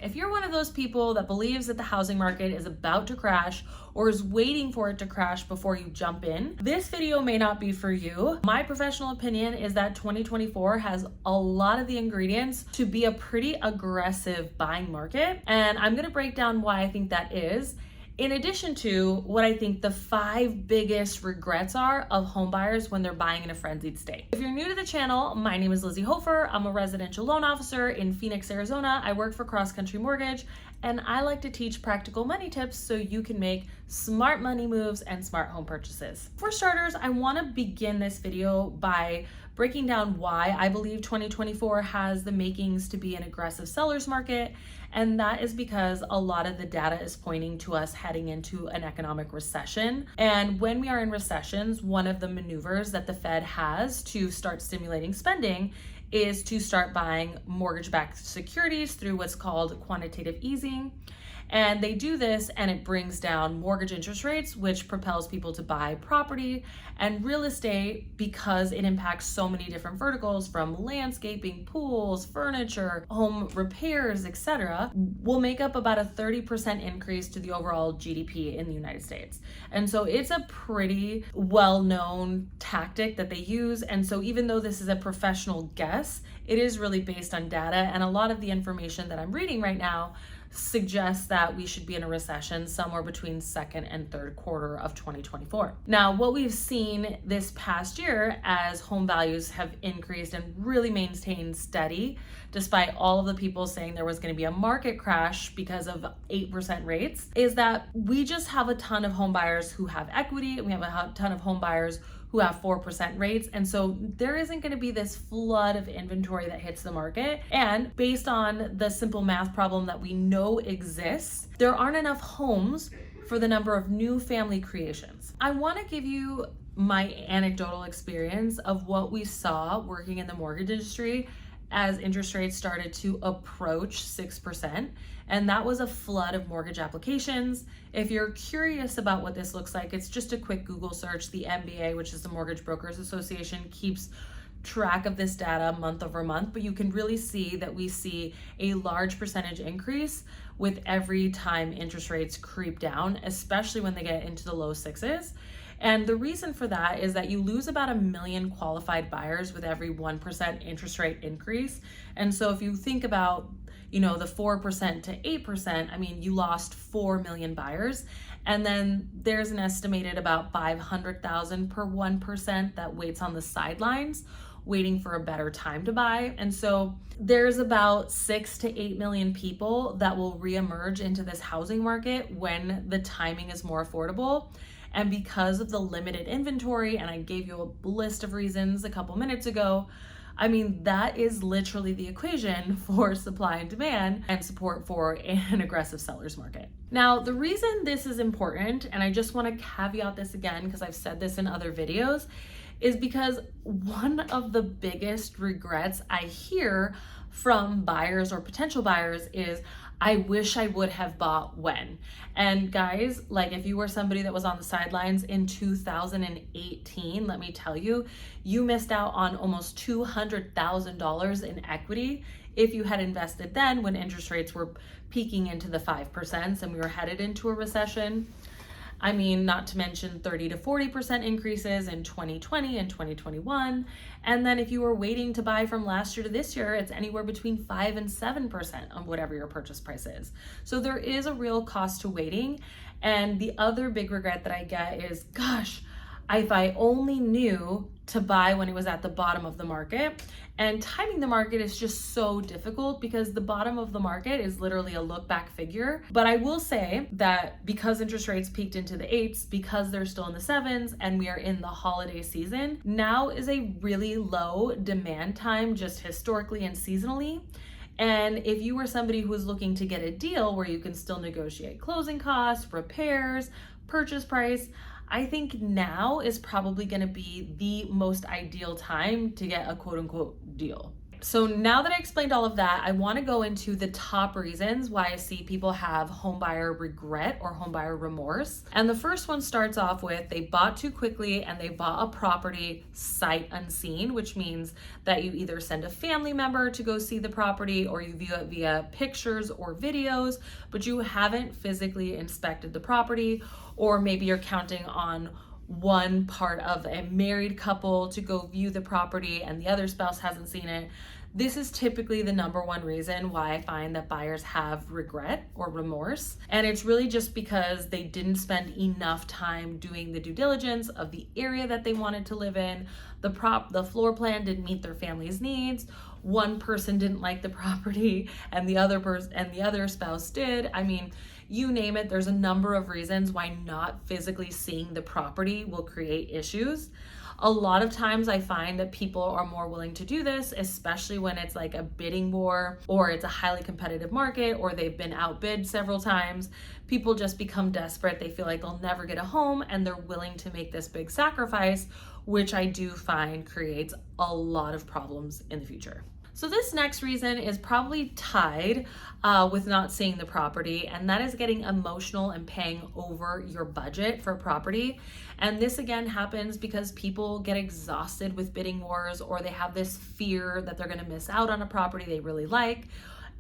If you're one of those people that believes that the housing market is about to crash or is waiting for it to crash before you jump in, this video may not be for you. My professional opinion is that 2024 has a lot of the ingredients to be a pretty aggressive buying market, and I'm gonna break down why I think that is, in addition to what I think the 5 biggest regrets are of home buyers when they're buying in a frenzied state. If you're new to the channel, my name is 𝗧𝗶𝗺𝗀𝗀. I'm a residential loan officer in Phoenix, Arizona. I work for Cross Country Mortgage, and I like to teach practical money tips so you can make smart money moves and smart home purchases. For starters, I want to begin this video by breaking down why I believe 2024 has the makings to be an aggressive seller's market, and that is because a lot of the data is pointing to us heading into an economic recession. And when we are in recessions, one of the maneuvers that the Fed has to start stimulating spending is to start buying mortgage-backed securities through what's called quantitative easing. And they do this and it brings down mortgage interest rates, which propels people to buy property and real estate because it impacts so many different verticals, from landscaping, pools, furniture, home repairs, etc. will make up about a 30% increase to the overall GDP in the United States. And so it's a pretty well-known tactic that they use. And so even though this is a professional guess, it is really based on data, and a lot of the information that I'm reading right now suggests that we should be in a recession somewhere between second and third quarter of 2024. Now, what we've seen this past year as home values have increased and really maintained steady, despite all of the people saying there was going to be a market crash because of 8% rates, is that we just have a ton of home buyers who have equity, and we have a ton of home buyers who have 4% rates. And so there isn't going to be this flood of inventory that hits the market. And based on the simple math problem that we know exists, there aren't enough homes for the number of new family creations. I want to give you my anecdotal experience of what we saw working in the mortgage industry as interest rates started to approach 6%. And that was a flood of mortgage applications. If you're curious about what this looks like, it's just a quick Google search. The MBA, which is the Mortgage Brokers Association, keeps track of this data month over month, but you can really see that we see a large percentage increase with every time interest rates creep down, especially when they get into the low 6s. And the reason for that is that you lose about 1 million qualified buyers with every 1% interest rate increase. And so if you think about, the 4% to 8%, I mean, you lost 4 million buyers. And then there's an estimated about 500,000 per 1% that waits on the sidelines, waiting for a better time to buy. And so there's about 6 to 8 million people that will reemerge into this housing market when the timing is more affordable. And because of the limited inventory, and I gave you a list of reasons a couple minutes ago, I mean, that is literally the equation for supply and demand and support for an aggressive seller's market. Now, the reason this is important, and I just want to caveat this again because I've said this in other videos, is because one of the biggest regrets I hear from buyers or potential buyers is, I wish I would have bought when. And guys, like, if you were somebody that was on the sidelines in 2018, let me tell you, you missed out on almost $200,000 in equity if you had invested then when interest rates were peaking into the 5% and we were headed into a recession. I mean, not to mention 30 to 40% increases in 2020 and 2021. And then if you were waiting to buy from last year to this year, it's anywhere between 5 and 7% on whatever your purchase price is. So there is a real cost to waiting. And the other big regret that I get is, gosh, if I only knew to buy when it was at the bottom of the market. And timing the market is just so difficult because the bottom of the market is literally a look back figure. But I will say that because interest rates peaked into the 8s, because they're still in the 7s, and we are in the holiday season, now is a really low demand time just historically and seasonally. And if you were somebody who was looking to get a deal where you can still negotiate closing costs, repairs, purchase price, I think now is probably going to be the most ideal time to get a quote unquote deal. So now that I explained all of that, I want to go into the top reasons why I see people have home buyer regret or home buyer remorse. And the first one starts off with they bought too quickly and they bought a property sight unseen, which means that you either send a family member to go see the property or you view it via pictures or videos, but you haven't physically inspected the property, or maybe you're counting on one part of a married couple to go view the property and the other spouse hasn't seen it. This is typically the number one reason why I find that buyers have regret or remorse. And it's really just because they didn't spend enough time doing the due diligence of the area that they wanted to live in. The floor plan didn't meet their family's needs. One person didn't like the property and the other spouse did. I mean, you name it, there's a number of reasons why not physically seeing the property will create issues. A lot of times I find that people are more willing to do this, especially when it's like a bidding war or it's a highly competitive market or they've been outbid several times. People just become desperate. They feel like they'll never get a home and they're willing to make this big sacrifice, which I do find creates a lot of problems in the future. So this next reason is probably tied with not seeing the property, and that is getting emotional and paying over your budget for a property. And this again happens because people get exhausted with bidding wars, or they have this fear that they're gonna miss out on a property they really like.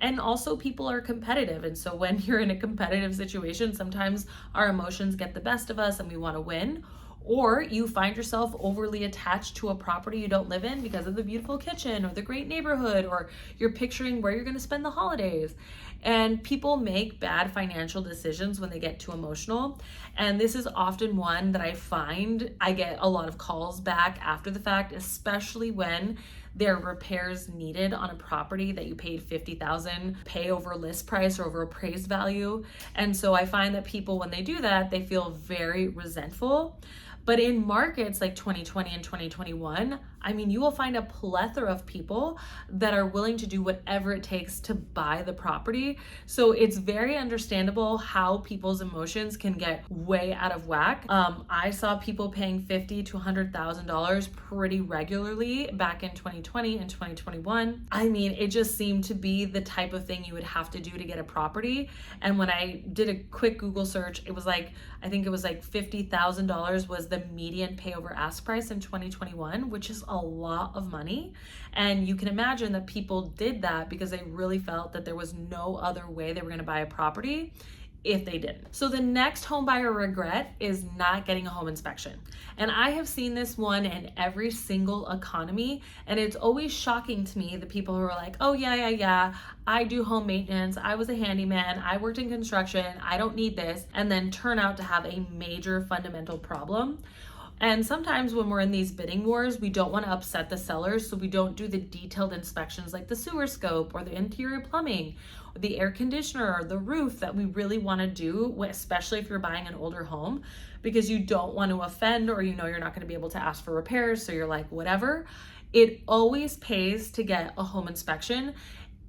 And also people are competitive. And so when you're in a competitive situation, sometimes our emotions get the best of us and we wanna win. Or you find yourself overly attached to a property you don't live in because of the beautiful kitchen or the great neighborhood, or you're picturing where you're going to spend the holidays. And people make bad financial decisions when they get too emotional. And this is often one that I find I get a lot of calls back after the fact, especially when there are repairs needed on a property that you paid $50,000, pay over list price or over appraised value. And so I find that people, when they do that, they feel very resentful. But in markets like 2020 and 2021, I mean, you will find a plethora of people that are willing to do whatever it takes to buy the property. So it's very understandable how people's emotions can get way out of whack. I saw people paying $50,000 to $100,000 pretty regularly back in 2020 and 2021. I mean, it just seemed to be the type of thing you would have to do to get a property. And when I did a quick Google search, it was like, I think it was like $50,000 was the median pay over ask price in 2021, which is a lot of money. And you can imagine that people did that because they really felt that there was no other way they were going to buy a property if they didn't. So the next home buyer regret is not getting a home inspection. And I have seen this one in every single economy. And it's always shocking to me, the people who are like, oh yeah, I do home maintenance. I was a handyman. I worked in construction. I don't need this. And then turn out to have a major fundamental problem. And sometimes when we're in these bidding wars, we don't want to upset the sellers, so we don't do the detailed inspections like the sewer scope or the interior plumbing, or the air conditioner or the roof that we really want to do, especially if you're buying an older home, because you don't want to offend, or you know you're not going to be able to ask for repairs, so you're like, whatever. It always pays to get a home inspection.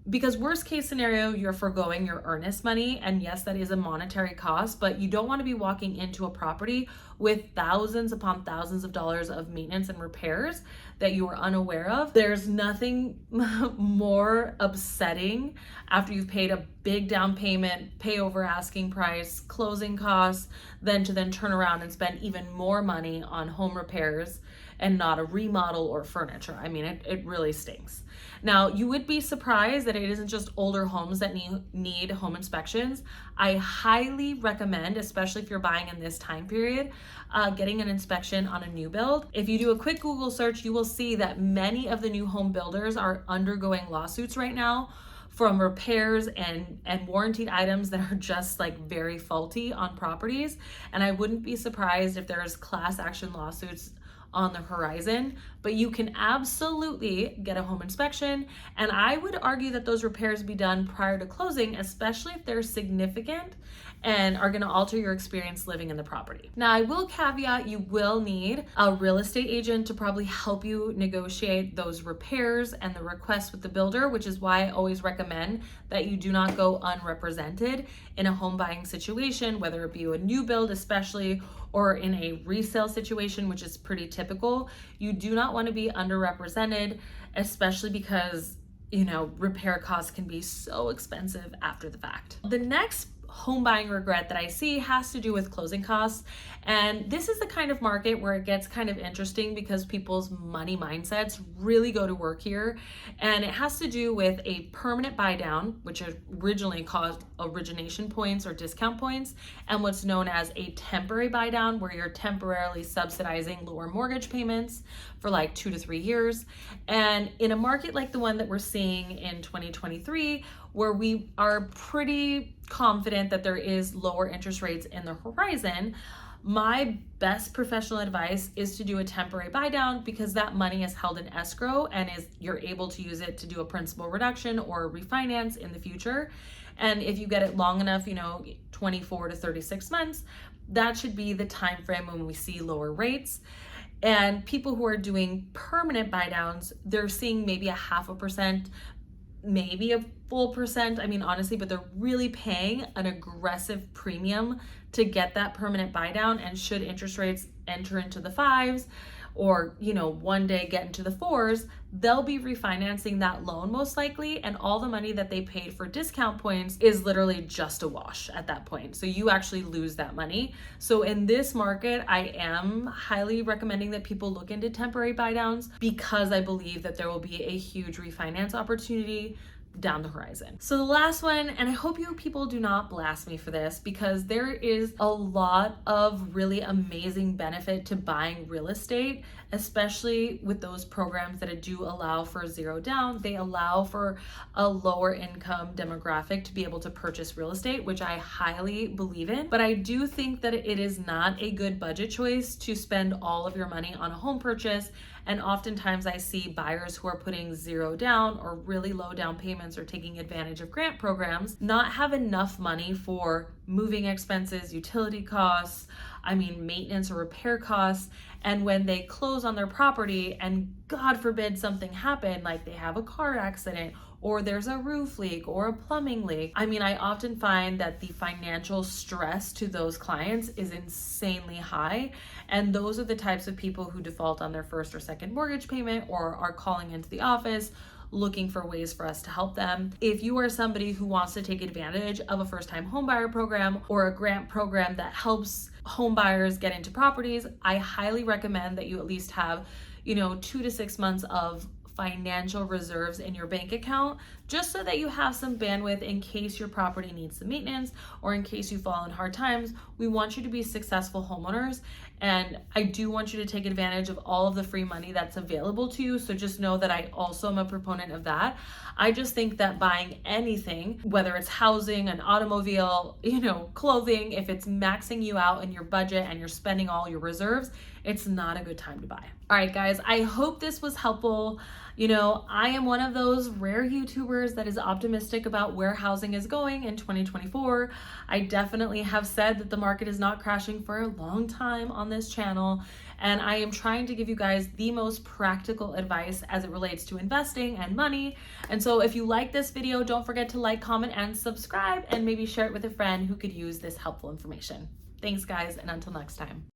Because worst case scenario, you're foregoing your earnest money. And yes, that is a monetary cost, but you don't want to be walking into a property with thousands upon thousands of dollars of maintenance and repairs that you are unaware of. There's nothing more upsetting after you've paid a big down payment, pay over asking price, closing costs, than to then turn around and spend even more money on home repairs and not a remodel or furniture. I mean, it really stinks. Now, you would be surprised that it isn't just older homes that need home inspections. I highly recommend, especially if you're buying in this time period, getting an inspection on a new build. If you do a quick Google search, you will see that many of the new home builders are undergoing lawsuits right now from repairs and warranted items that are just like very faulty on properties. And I wouldn't be surprised if there's class action lawsuits on the horizon, but you can absolutely get a home inspection. And I would argue that those repairs be done prior to closing, especially if they're significant and are going to alter your experience living in the property. Now, I will caveat, you will need a real estate agent to probably help you negotiate those repairs and the requests with the builder, which is why I always recommend that you do not go unrepresented in a home buying situation, whether it be a new build especially, or in a resale situation, which is pretty typical. You do not want to be underrepresented, especially because repair costs can be so expensive after the fact. The next home buying regret that I see has to do with closing costs. And this is the kind of market where it gets kind of interesting because people's money mindsets really go to work here. And it has to do with a permanent buy down, which originally caused origination points or discount points, and what's known as a temporary buy down, where you're temporarily subsidizing lower mortgage payments for like 2 to 3 years. And in a market like the one that we're seeing in 2023, where we are pretty confident that there is lower interest rates in the horizon, my best professional advice is to do a temporary buy down, because that money is held in escrow and you're able to use it to do a principal reduction or refinance in the future. And if you get it long enough, 24 to 36 months, that should be the time frame when we see lower rates. And people who are doing permanent buy downs, they're seeing maybe a 0.5%, maybe a full percent. Honestly, but they're really paying an aggressive premium to get that permanent buy down. And should interest rates enter into the 5s or, one day get into the 4s, they'll be refinancing that loan most likely. And all the money that they paid for discount points is literally just a wash at that point. So you actually lose that money. So in this market, I am highly recommending that people look into temporary buy downs, because I believe that there will be a huge refinance opportunity down the horizon. So the last one, and I hope you people do not blast me for this, because there is a lot of really amazing benefit to buying real estate, especially with those programs that do allow for zero down. They allow for a lower income demographic to be able to purchase real estate, which I highly believe in. But I do think that it is not a good budget choice to spend all of your money on a home purchase. And oftentimes I see buyers who are putting zero down or really low down payments or taking advantage of grant programs not have enough money for moving expenses, utility costs, maintenance or repair costs. And when they close on their property and God forbid something happened, like they have a car accident or there's a roof leak or a plumbing leak, I often find that the financial stress to those clients is insanely high. And those are the types of people who default on their first or second mortgage payment or are calling into the office looking for ways for us to help them. If you are somebody who wants to take advantage of a first-time homebuyer program or a grant program that helps home buyers get into properties, I highly recommend that you at least have, 2 to 6 months of financial reserves in your bank account, just so that you have some bandwidth in case your property needs some maintenance or in case you fall in hard times. We want you to be successful homeowners, and I do want you to take advantage of all of the free money that's available to you. So just know that I also am a proponent of that. I just think that buying anything, whether it's housing, an automobile, clothing, if it's maxing you out in your budget and you're spending all your reserves, it's not a good time to buy. All right, guys, I hope this was helpful. I am one of those rare YouTubers that is optimistic about where housing is going in 2024. I definitely have said that the market is not crashing for a long time on this channel, and I am trying to give you guys the most practical advice as it relates to investing and money. And so if you like this video, don't forget to like, comment, and subscribe, and maybe share it with a friend who could use this helpful information. Thanks, guys, and until next time.